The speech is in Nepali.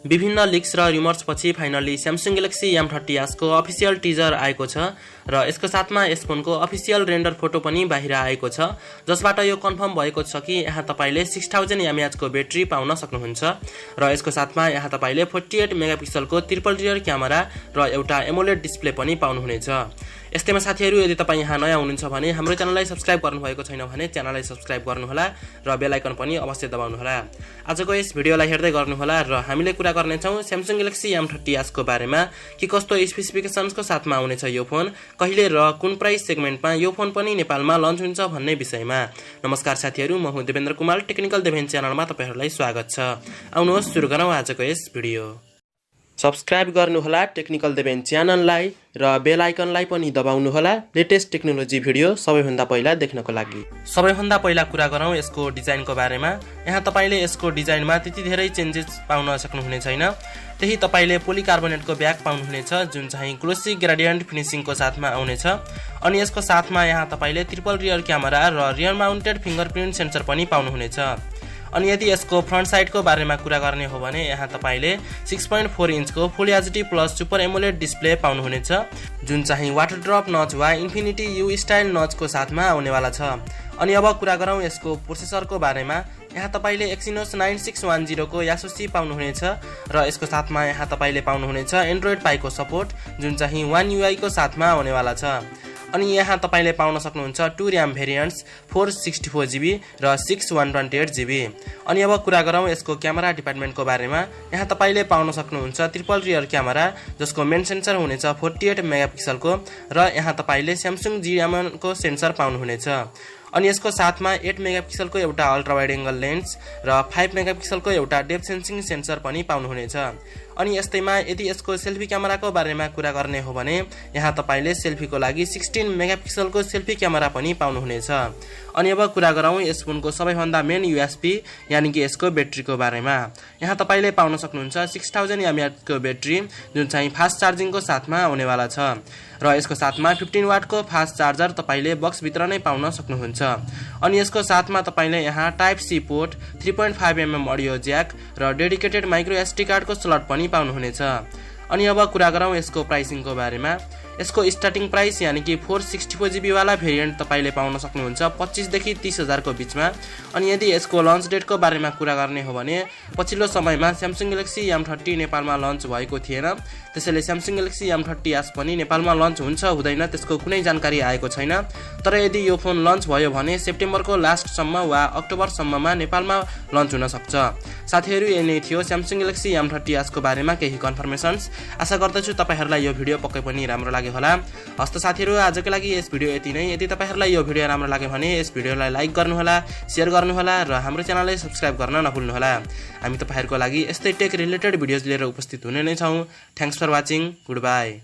विभिन्न लिक्स र रिमर्स पछि फाइनली Samsung Galaxy M30s को अफिसियल टिजर आएको छ र यसको साथमा यस फोनको अफिसियल रेन्डर फोटो पनि बाहिर आएको छ, जसबाट यो कन्फर्म भएको छ कि यहाँ तपाईले 6000 mAh को ब्याट्री पाउन सक्नुहुन्छ र यसको साथमा यहाँ तपाईले 48 मेगापिक्सल को ट्रिपल रियर क्यामेरा र एउटा एमोलेड डिस्प्ले पनि पाउनुहुनेछ। यस्तैमा साथीहरु, यदि तपाई यहाँ नयाँ हुनुहुन्छ भने हाम्रो च्यानललाई सब्स्क्राइब गर्नुभएको छैन भने च्यानललाई सब्स्क्राइब गर्नुहोला र बेल आइकन पनि अवश्य दबाउनुहोला। आजको यस भिडियोलाई हेर्दै गर्नुहोला र हामीले कुरा गर्ने छौं Samsung Galaxy M30s को बारेमा कि कस्तो स्पेसिफिकेशन्सको साथमा आउनेछ यो फोन, कहिले र कुन प्राइस सेगमेन्टमा यो फोन पनि नेपालमा लन्च हुन्छ भन्ने विषयमा। नमस्कार साथीहरु, म हुँ देवेन्द्र कुमार, टेक्निकल देवेन च्यानलमा तपाईहरुलाई स्वागत छ। आउनुहोस् सुरु गरौँ आजको यस भिडियो। सब्स्क्राइब गर्नुहोला टेक्निकल देवेन च्यानललाई र बेल आइकनलाई पनि दबाउनुहोला लेटेस्ट टेक्नोलोजी भिडियो सबैभन्दा पहिला देख्नको लागि। सबैभन्दा पहिला कुरा गरौँ यसको डिजाइनको बारेमा। यहाँ तपाईले यसको डिजाइनमा त्यति धेरै चेन्जेस पाउन सक्नुहुने छैन। त्यही तपाईले पोलिकार्बोनेटको ब्याक पाउनुहुनेछ जुन चाहिँ ग्लोसी ग्रेडियन्ट फिनिशिङको साथमा आउनेछ। अनि यसको साथमा यहाँ तपाईले ट्रिपल रियर क्यामेरा र रियर माउन्टेड फिंगरप्रिन्ट सेन्सर पनि पाउनुहुनेछ। अनि यदि यसको फ्रन्ट साइडको बारेमा कुरा गर्ने हो भने यहाँ तपाईले 6.4 इन्चको full HD plus super AMOLED display पाउनुहुनेछ जुन चाहिँ वाटर ड्रप नच वा इन्फिनिटी यू स्टाइल नचको साथमा आउनेवाला छ। अनि अब कुरा गरौँ यसको प्रोसेसरको बारेमा। यहाँ तपाईले Exynos 9610 को यासोसी पाउनुहुनेछ र यसको साथमा यहाँ तपाईले पाउनुहुनेछ एन्ड्रोइड पाई को सपोर्ट जुन चाहिँ One UI को साथमा आउनेवाला छ। अनि यहाँ तपाईले पाउन सक्नुहुन्छ 2 RAM भेरिएन्ट्स 464GB र 6128GB। अनि अब कुरा गरौँ यसको क्यामेरा डिपार्टमेन्टको बारेमा। यहाँ तपाईले पाउन सक्नुहुन्छ ट्रिपल रियर क्यामेरा जसको मेन सेन्सर हुनेछ 48 मेगापिक्सल को र यहाँ तपाईले Samsung G को सेन्सर पाउनुहुनेछ। अनि यसको साथमा 8 मेगापिक्सल को एउटा अल्ट्रा वाइड एंगल लेन्स र 5 मेगापिक्सल को एउटा डेप्थ सेन्सिङ सेन्सर पनि पाउनुहुनेछ। अनि यस्तैमा यदि यसको सेल्फी क्यामेराको बारेमा कुरा गर्ने हो भने यहाँ तपाईले सेल्फीको लागि 16 मेगापिक्सल को सेल्फी क्यामेरा पनि पाउनुहुनेछ। अनि अब कुरा गरौँ यस फोनको सबैभन्दा मेन USP यानी कि यसको ब्याट्रीको बारेमा। यहाँ तपाईले पाउन सक्नुहुन्छ 6000 mAh को ब्याट्री जुन चाहिँ फास्ट चार्जिङको साथमा आउनेवाला छ र यसको साथमा 15 वाट को फास्ट चार्जर तपाईले बक्स भित्र नै पाउन सक्नुहुन्छ। अनि यसको साथमा तपाईले यहाँ type C port, 3.5mm audio jack र डेडिकेटेड माइक्रो एसडी कार्डको स्लट पनि पाउनुहुनेछ। अनि अब कुरा गरौँ यसको प्राइसिङको बारेमा। यसको स्टार्टिङ प्राइस यानी कि 464GB वाला भेरिएन्ट तपाईले पाउन सक्नुहुन्छ 25 देखि 30,000 को बीचमा। अनि यदि यसको लन्च डेटको बारेमा कुरा गर्ने हो भने पछिल्लो समयमा Samsung Galaxy M30 नेपालमा लन्च भएको थिएन, त्यसैले Samsung Galaxy M30s पनि नेपालमा लन्च हुन्छ हुँदैन त्यसको कुनै जानकारी आएको छैन। तर यदि यो फोन लन्च भयो भने सेप्टेम्बरको लास्ट सम्म वा अक्टोबर सम्ममा नेपालमा लन्च हुन सक्छ। साथीहरु, यही नै थियो Samsung Galaxy M30s को बारेमा केही कन्फर्मेशन्स। आशा गर्दछु तपाईहरुलाई यो भिडियो पक्कै पनि राम्रो लाग्यो होला। हस्त साथीहरु, आजको लागि यस भिडियो यति नै। यदि तपाईहरुलाई यो भिडियो राम्रो लाग्यो भने यस भिडियोलाई लाइक गर्नुहोला, शेयर गर्नुहोला र हाम्रो च्यानललाई सब्स्क्राइब गर्न नभुल्नुहोला। हामी तपाईहरुको लागि यस्तै टेक रिलेटेड भिडियोज लिएर उपस्थित हुने नै छौं। Thanks for watching. Good by.